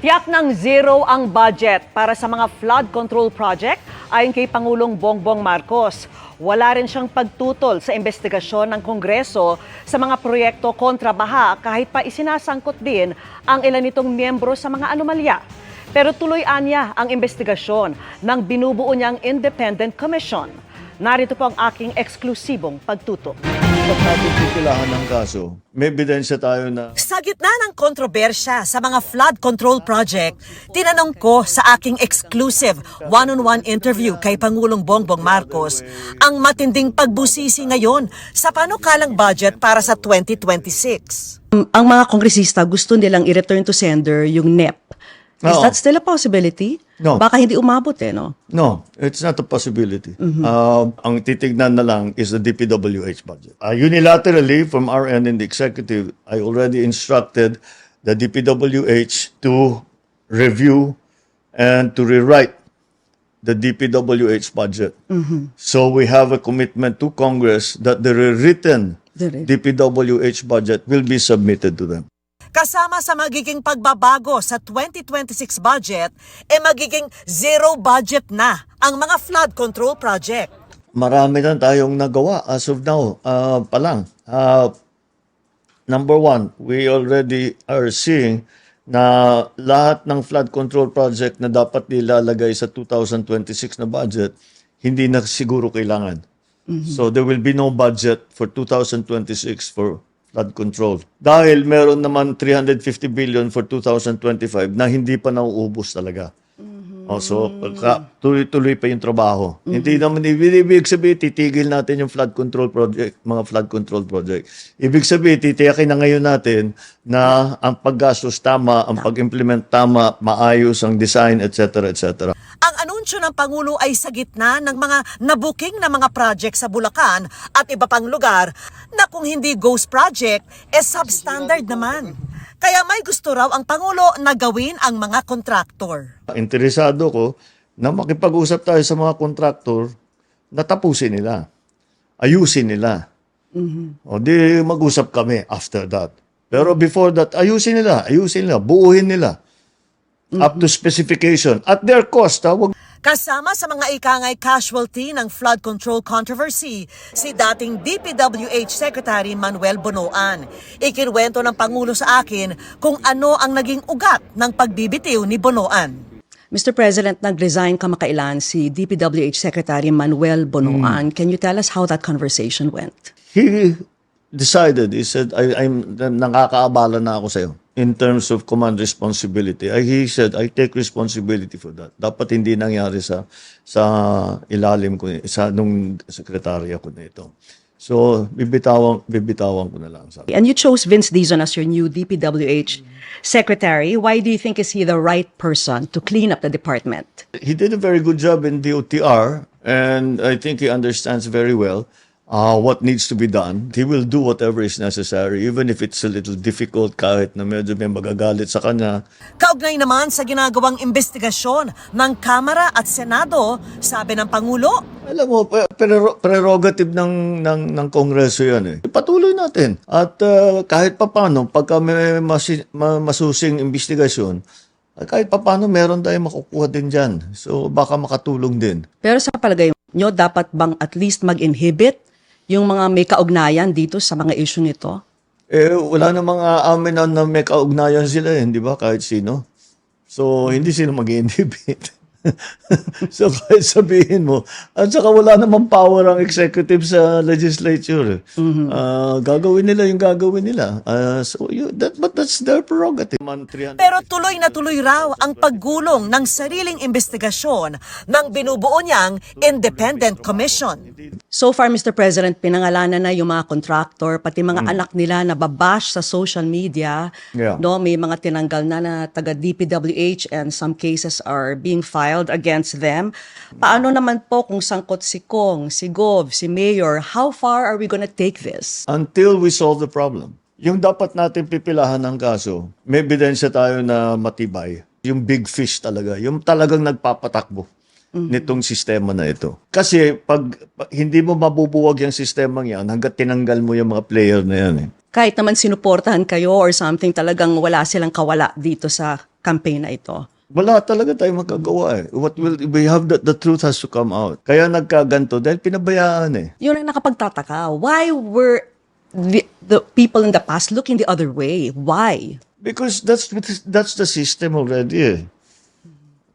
Tiyak ng zero ang budget para sa mga flood control project ayon kay Pangulong Bongbong Marcos. Wala rin siyang pagtutol sa investigasyon ng Kongreso sa mga proyekto kontra baha kahit pa isinasangkot din ang ilan nitong miyembro sa mga anomalya. Pero tuloy anya ang investigasyon ng binubuo niyang Independent Commission. Narito po ang aking eksklusibong pagtutok. Pag natin pipilahan ng kaso, may ebidensya tayo na Sa gitna ng kontrobersya sa mga flood control project, tinanong ko sa aking exclusive one-on-one interview kay Pangulong Bongbong Marcos ang matinding pagbusisi ngayon sa panukalang budget para sa 2026. Ang mga kongresista gusto nilang i-return to sender yung NEP. Is Oo. that still a possibility? No. Baka hindi umabot no? no, it's not a possibility. Ang titignan na lang is the DPWH budget. Unilaterally, from our end in the executive, I already instructed the DPWH to review and to rewrite the DPWH budget. So we have a commitment to Congress that the rewritten DPWH budget will be submitted to them. Kasama sa magiging pagbabago sa 2026 budget, magiging zero budget na ang mga flood control project. Marami na tayong nagawa as of now pa lang. Number one, we already are seeing na lahat ng flood control project na dapat nilalagay sa 2026 na budget, hindi na siguro kailangan. So there will be no budget for 2026 for flood control. Dahil meron naman 350 billion for 2025 na hindi pa nauubos talaga. So, tuloy-tuloy pa yung trabaho. Hindi naman ibig sabihin, titigil natin yung flood control project, mga flood control project. Ibig sabihin, titiyakin na ngayon natin na ang paggastos tama, ang pag-implement tama, maayos ang design, etc., etc. Ang anunsyo ng Pangulo ay sa gitna ng mga nabuking na mga project sa Bulacan at iba pang lugar na kung hindi ghost project, substandard naman. Kaya may gusto raw ang Pangulo na gawin ang mga kontraktor. Interesado ko na makipag-usap tayo sa mga kontraktor na tapusin nila. Ayusin nila. O di mag-usap kami after that. Pero before that, ayusin nila, buuhin nila. Up to specification. At their cost, wag Kasama sa mga ikangay casualty ng flood control controversy, si dating DPWH Secretary Manuel Bonoan. Ikinwento ng Pangulo sa akin kung ano ang naging ugat ng pagbibitiw ni Bonoan. Mr. President, nag-resign kamakailan si DPWH Secretary Manuel Bonoan. Can you tell us how that conversation went? he decided, he said, I'm nakakaabala na ako sa'yo in terms of command responsibility. He said, I take responsibility for that. Dapat hindi nangyari sa ilalim ko, nung sekretarya ko na ito. So, bibitawan ko na lang. Sabi. And you chose Vince Dizon as your new DPWH Secretary. Why do you think is he the right person to clean up the department? He did a very good job in DOTR, and I think he understands very well what needs to be done. He will do whatever is necessary, even if it's a little difficult, kahit na medyo may magagalit sa kanya. Kaugnay naman sa ginagawang investigasyon ng Kamara at Senado, sabi ng Pangulo, Alam mo, prerogative ng Kongreso yan. Patuloy natin. At kahit papano, pagka may masusing investigasyon, kahit papano meron tayong makukuha din dyan. So baka makatulong din. Pero sa palagay nyo, dapat bang at least mag-inhibit yung mga may kaugnayan dito sa mga issue nito? Wala namang amin na may kaugnayan sila, di ba? Kahit sino. So hindi sila mag-inhibit. So kahit sabihin mo, at saka wala namang power ang executive sa legislature. Gagawin nila yung gagawin nila. But that's their prerogative. pero tuloy na tuloy raw ang paggulong ng sariling investigasyon ng binubuo niyang Independent Commission. So far, Mr. President, pinangalanan na yung mga contractor, pati mga anak nila na babash sa social media. Yeah. No, may mga tinanggal na taga DPWH and some cases are being filed against them. Paano naman po kung sangkot si Kong, si Gov, si Mayor? How far are we gonna take this? Until we solve the problem. Yung dapat natin pipilahan ng kaso, may ebidensya tayo na matibay. Yung big fish talaga, yung talagang nagpapatakbo nitong sistema na ito. Kasi pag hindi mo mabubuwag yung sistema yan, hanggat tinanggal mo yung mga player na yan. Kahit naman sinuportahan kayo or something, talagang wala silang kawala dito sa campaign na ito? Wala talaga tayong magagawa eh. We have the truth has to come out. Kaya nagkaganto dahil pinabayaan eh. Yun ang nakapagtataka. Why were the people in the past looking the other way? Why? Because that's the system already eh.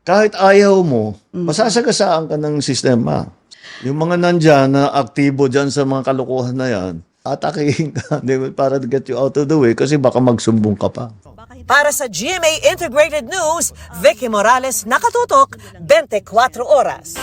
Kahit ayaw mo, masasagasaan ka ng sistema. Yung mga nandyan na aktibo dyan sa mga kalokohan na yan, atakihin ka para to get you out of the way kasi baka magsumbong ka pa. Para sa GMA Integrated News, Vicky Morales, nakatutok, 24 oras.